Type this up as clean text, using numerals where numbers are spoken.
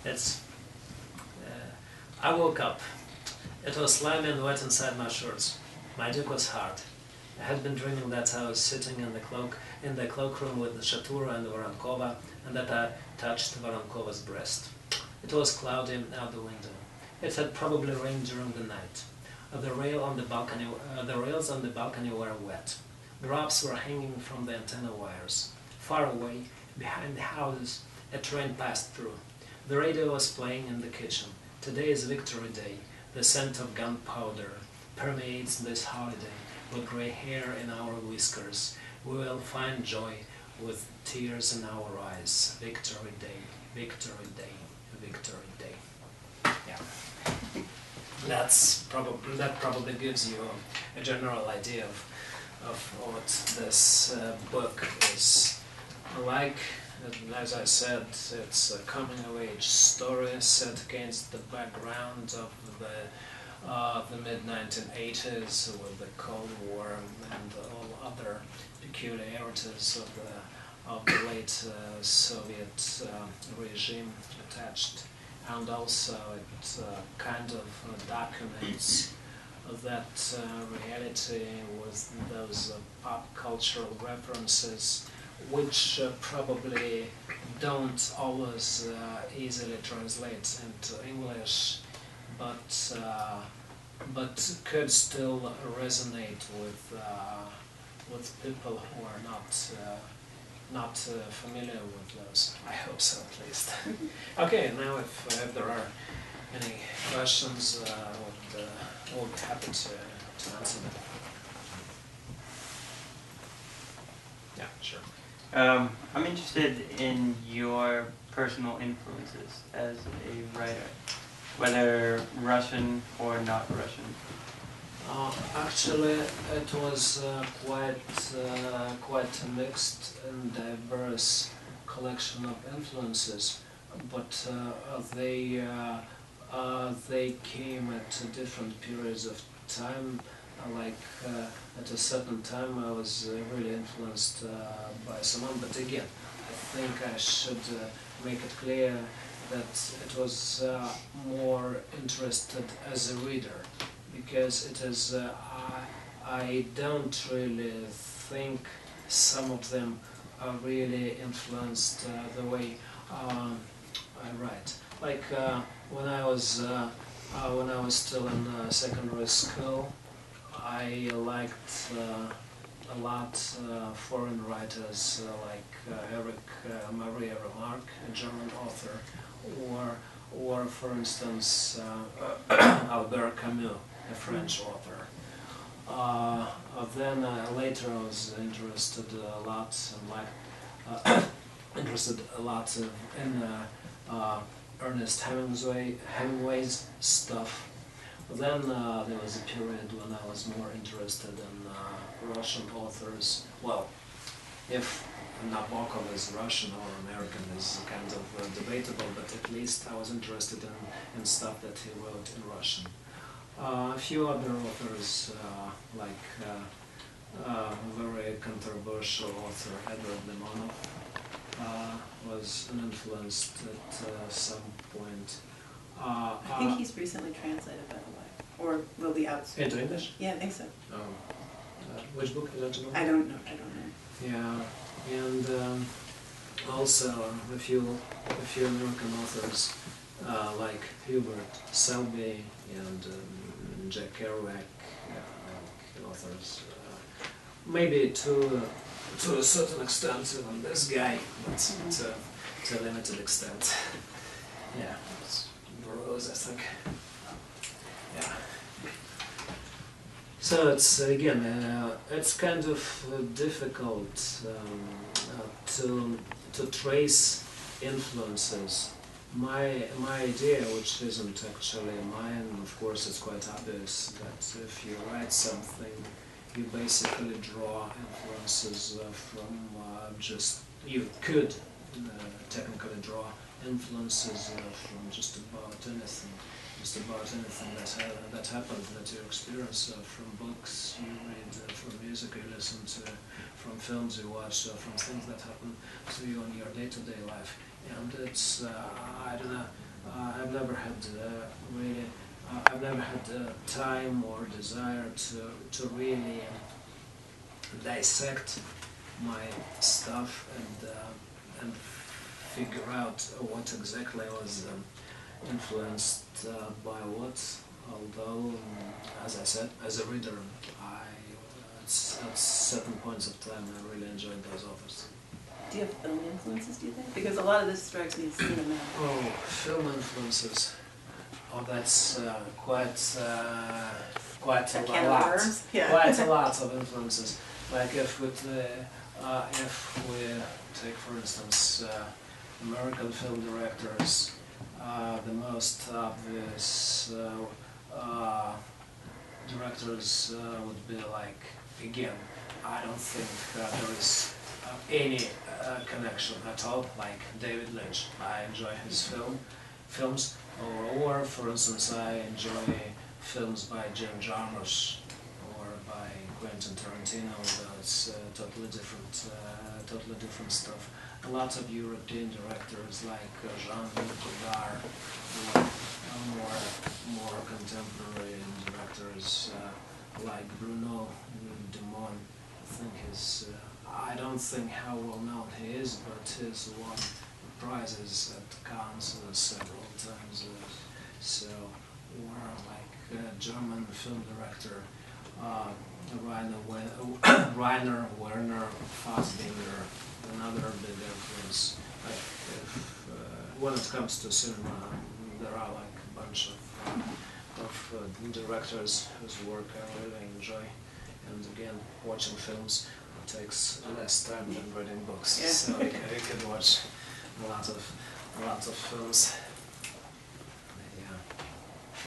It's. I woke up. It was slimy and wet inside my shorts. My dick was hard. I had been dreaming that I was sitting in the cloakroom with the Shatura and the Voronkova, and that I touched Voronkova's breast. It was cloudy out the window. It had probably rained during the night. The rails on the balcony were wet. Drops were hanging from the antenna wires. Far away, behind the houses, a train passed through. The radio was playing in the kitchen. Today is Victory Day. The scent of gunpowder permeates this holiday. With grey hair in our whiskers, we will find joy with tears in our eyes. Victory Day, Victory Day, Victory Day. Yeah. That probably gives you a general idea of what this book is like. As I said, it's a coming-of-age story set against the background of the mid-1980s with the Cold War and all other peculiarities of the late Soviet regime attached. And also it kind of documents that reality with those pop cultural references, which probably don't always easily translate into English, but could still resonate with people who are not familiar with those. I hope so, at least. Okay, now if there are any questions, I would be happy to answer them. Yeah, sure. I'm interested in your personal influences as a writer, whether Russian or not Russian. Actually, it was quite a mixed and diverse collection of influences, but they came at different periods of time. Like at a certain time, I was really influenced by someone. But again, I think I should make it clear that it was more interested as a reader. Because it is, I don't really think some of them are really influenced the way I write. Like when I was still in secondary school, I liked a lot foreign writers like Maria Remarque, a German author, or for instance Albert Camus, a French author. Then later I was interested a lot in Ernest Hemingway's stuff. Then there was a period when I was more interested in Russian authors. Well, if Nabokov is Russian or American is kind of debatable, but at least I was interested in stuff that he wrote in Russian. A few other authors, like very controversial author Edward Lemonov, was an influence at some point. I think he's recently translated, by the way, or will be out soon. Into English? Yeah, I think so. Which book is that? I don't know. Yeah, and also a few American authors like Hubert Selby and Jack Kerouac, authors. Maybe to a certain extent even this guy, but to a limited extent. Yeah, it's Burroughs, I think. Yeah. So it's again, it's kind of difficult to trace influences. My idea, which isn't actually mine, of course, it's quite obvious that if you write something, you basically draw influences from you could technically draw influences from just about anything that happened, that you experience, from books you read, from music you listen to, from films you watch, from things that happen to you in your day-to-day life. And it's, I don't know, I've never had really, I've never had time or desire to really dissect my stuff and figure out what exactly was influenced by what. Although, as I said, as a reader, at certain points of time I really enjoyed those authors. Do you have film influences, do you think? Because a lot of this strikes me as cinema. Oh, film influences. Oh, that's quite a lot. Yeah. Quite a lot of influences. Like if we take, for instance, American film directors, the most obvious directors would be like, again, I don't think there is any connection at all, like David Lynch. I enjoy his films, or for instance, I enjoy films by Jim Jarmusch or by Quentin Tarantino. That's totally different stuff. A lot of European directors like Jean-Luc Godard, or more contemporary directors like Bruno Dumont. I don't think how well known he is, but he's won prizes at Cannes several times. Or like German film director Rainer Werner Fassbinder, another big influence. When it comes to cinema, there are like a bunch of directors whose work I really enjoy. And again, watching films takes less time than reading books, Yeah. so you can watch a lot of films.